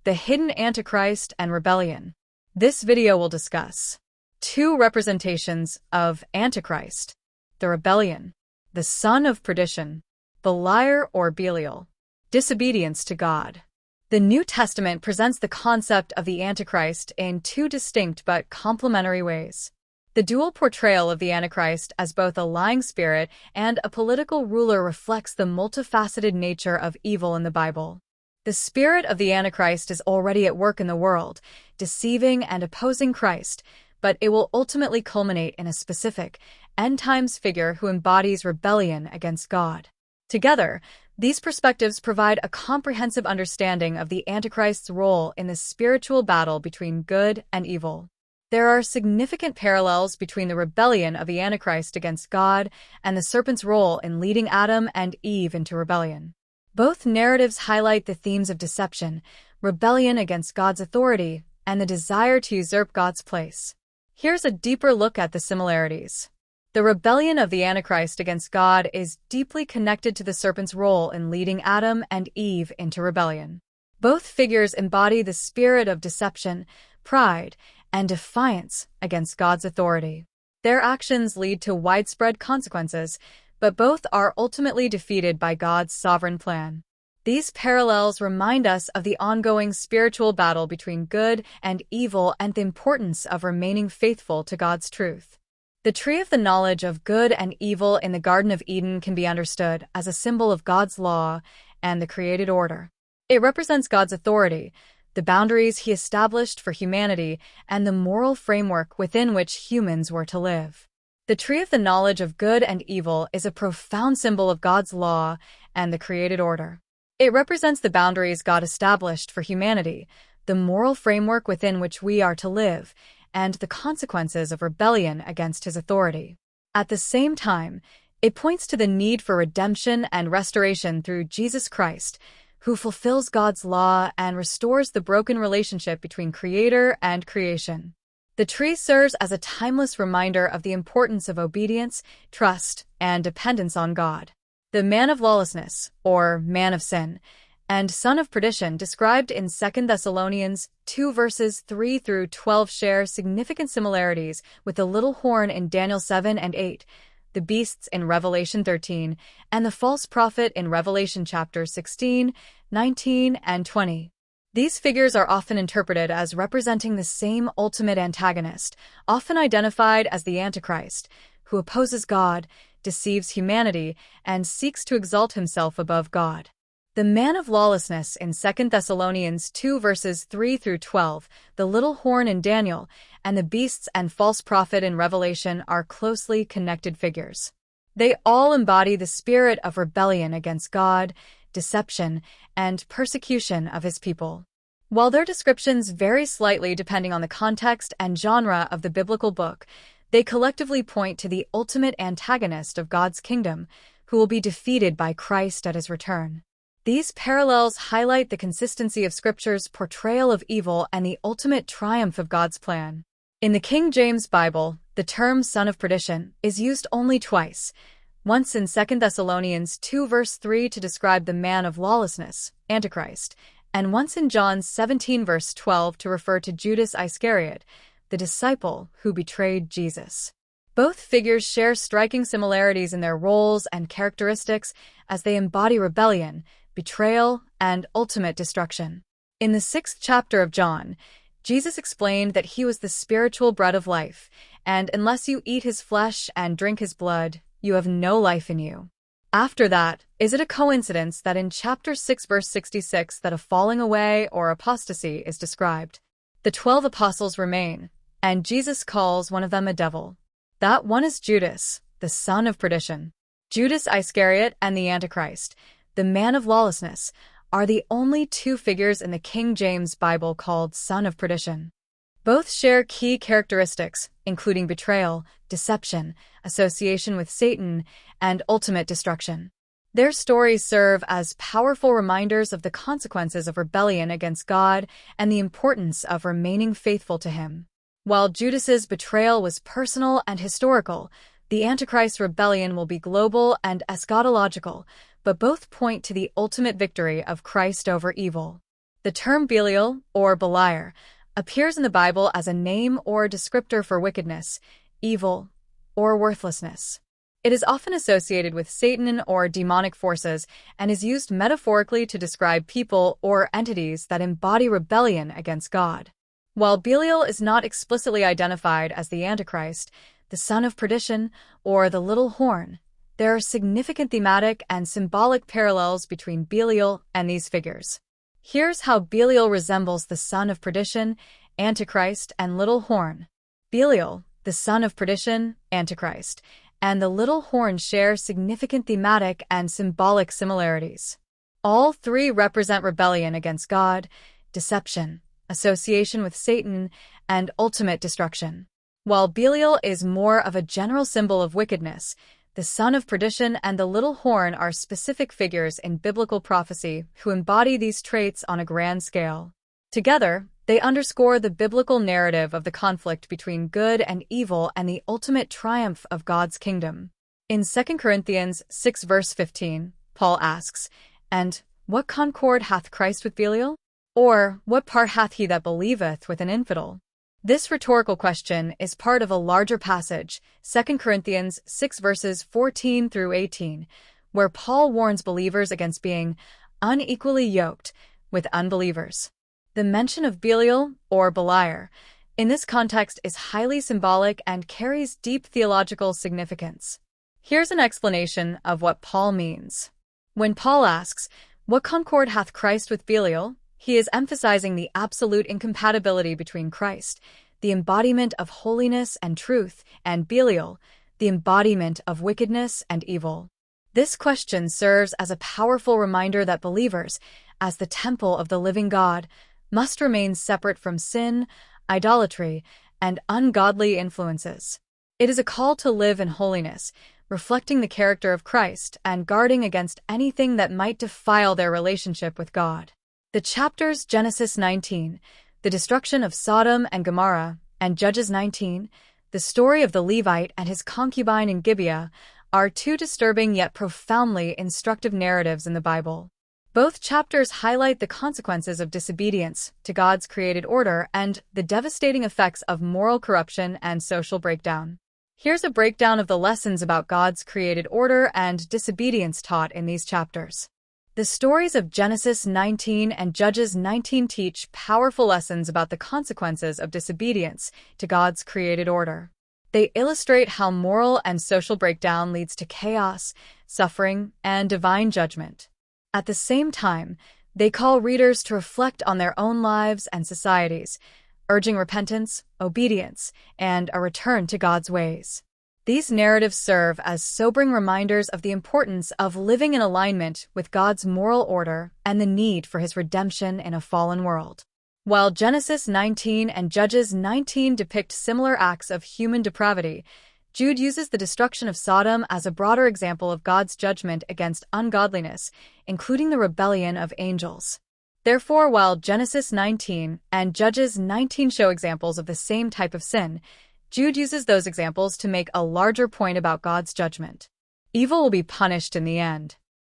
the hidden Antichrist and rebellion. This video will discuss two representations of Antichrist: the rebellion, the son of perdition, the liar or Belial, disobedience to God. The New Testament presents the concept of the Antichrist in two distinct but complementary ways. The dual portrayal of the Antichrist as both a lying spirit and a political ruler reflects the multifaceted nature of evil in the Bible. The spirit of the Antichrist is already at work in the world, deceiving and opposing Christ, but it will ultimately culminate in a specific, end-times figure who embodies rebellion against God. Together, these perspectives provide a comprehensive understanding of the Antichrist's role in the spiritual battle between good and evil. There are significant parallels between the rebellion of the Antichrist against God and the serpent's role in leading Adam and Eve into rebellion. Both narratives highlight the themes of deception, rebellion against God's authority, and the desire to usurp God's place. Here's a deeper look at the similarities. The rebellion of the Antichrist against God is deeply connected to the serpent's role in leading Adam and Eve into rebellion. Both figures embody the spirit of deception, pride, and defiance against God's authority. Their actions lead to widespread consequences, but both are ultimately defeated by God's sovereign plan. These parallels remind us of the ongoing spiritual battle between good and evil and the importance of remaining faithful to God's truth. The tree of the knowledge of good and evil in the Garden of Eden can be understood as a symbol of God's law and the created order. It represents God's authority, the boundaries he established for humanity, and the moral framework within which humans were to live. The tree of the knowledge of good and evil is a profound symbol of God's law and the created order. It represents the boundaries God established for humanity, the moral framework within which we are to live, and the consequences of rebellion against his authority. At the same time, it points to the need for redemption and restoration through Jesus Christ, who fulfills God's law and restores the broken relationship between Creator and creation. The tree serves as a timeless reminder of the importance of obedience, trust, and dependence on God. The man of lawlessness, or man of sin, and son of perdition described in 2 Thessalonians 2 verses 3 through 12 share significant similarities with the little horn in Daniel 7 and 8, the beasts in Revelation 13, and the false prophet in Revelation chapters 16, 19, and 20. These figures are often interpreted as representing the same ultimate antagonist, often identified as the Antichrist, who opposes God, deceives humanity, and seeks to exalt himself above God. The man of lawlessness in 2 Thessalonians 2 verses 3 through 12, the little horn in Daniel, and the beasts and false prophet in Revelation are closely connected figures. They all embody the spirit of rebellion against God, deception, and persecution of his people. While their descriptions vary slightly depending on the context and genre of the biblical book, they collectively point to the ultimate antagonist of God's kingdom, who will be defeated by Christ at his return. These parallels highlight the consistency of Scripture's portrayal of evil and the ultimate triumph of God's plan. In the King James Bible, the term son of perdition is used only twice, once in 2 Thessalonians 2 verse 3 to describe the man of lawlessness, Antichrist, and once in John 17 verse 12 to refer to Judas Iscariot, the disciple who betrayed Jesus. Both figures share striking similarities in their roles and characteristics as they embody rebellion, betrayal, and ultimate destruction. In the 6th chapter of John, Jesus explained that he was the spiritual bread of life, and unless you eat his flesh and drink his blood, you have no life in you. After that, is it a coincidence that in chapter 6 verse 66 that a falling away or apostasy is described? The 12 apostles remain, and Jesus calls one of them a devil. That one is Judas, the son of perdition. Judas Iscariot and the Antichrist, the man of lawlessness, are the only two figures in the King James Bible called son of perdition. Both share key characteristics, including betrayal, deception, association with Satan, and ultimate destruction. Their stories serve as powerful reminders of the consequences of rebellion against God and the importance of remaining faithful to him. While Judas's betrayal was personal and historical, the Antichrist rebellion will be global and eschatological, but both point to the ultimate victory of Christ over evil. The term Belial, or Beliar, appears in the Bible as a name or descriptor for wickedness, evil, or worthlessness. It is often associated with Satan or demonic forces and is used metaphorically to describe people or entities that embody rebellion against God. While Belial is not explicitly identified as the Antichrist, the son of perdition, or the little horn, there are significant thematic and symbolic parallels between Belial and these figures. Here's how Belial resembles the son of perdition, Antichrist, and little horn. Belial, the son of perdition, Antichrist, and the little horn share significant thematic and symbolic similarities. All three represent rebellion against God, deception, association with Satan, and ultimate destruction. While Belial is more of a general symbol of wickedness, the son of perdition and the little horn are specific figures in biblical prophecy who embody these traits on a grand scale. Together, they underscore the biblical narrative of the conflict between good and evil and the ultimate triumph of God's kingdom. In 2 Corinthians 6 verse 15, Paul asks, "And what concord hath Christ with Belial? Or what part hath he that believeth with an infidel?" This rhetorical question is part of a larger passage, 2 Corinthians 6 verses 14 through 18, where Paul warns believers against being unequally yoked with unbelievers. The mention of Belial, or Beliar, in this context is highly symbolic and carries deep theological significance. Here's an explanation of what Paul means. When Paul asks, "What concord hath Christ with Belial?" he is emphasizing the absolute incompatibility between Christ, the embodiment of holiness and truth, and Belial, the embodiment of wickedness and evil. This question serves as a powerful reminder that believers, as the temple of the living God, must remain separate from sin, idolatry, and ungodly influences. It is a call to live in holiness, reflecting the character of Christ and guarding against anything that might defile their relationship with God. The chapters Genesis 19, the destruction of Sodom and Gomorrah, and Judges 19, the story of the Levite and his concubine in Gibeah, are two disturbing yet profoundly instructive narratives in the Bible. Both chapters highlight the consequences of disobedience to God's created order and the devastating effects of moral corruption and social breakdown. Here's a breakdown of the lessons about God's created order and disobedience taught in these chapters. The stories of Genesis 19 and Judges 19 teach powerful lessons about the consequences of disobedience to God's created order. They illustrate how moral and social breakdown leads to chaos, suffering, and divine judgment. At the same time, they call readers to reflect on their own lives and societies, urging repentance, obedience, and a return to God's ways. These narratives serve as sobering reminders of the importance of living in alignment with God's moral order and the need for His redemption in a fallen world. While Genesis 19 and Judges 19 depict similar acts of human depravity, Jude uses the destruction of Sodom as a broader example of God's judgment against ungodliness, including the rebellion of angels. Therefore, while Genesis 19 and Judges 19 show examples of the same type of sin, Jude uses those examples to make a larger point about God's judgment. Evil will be punished in the end.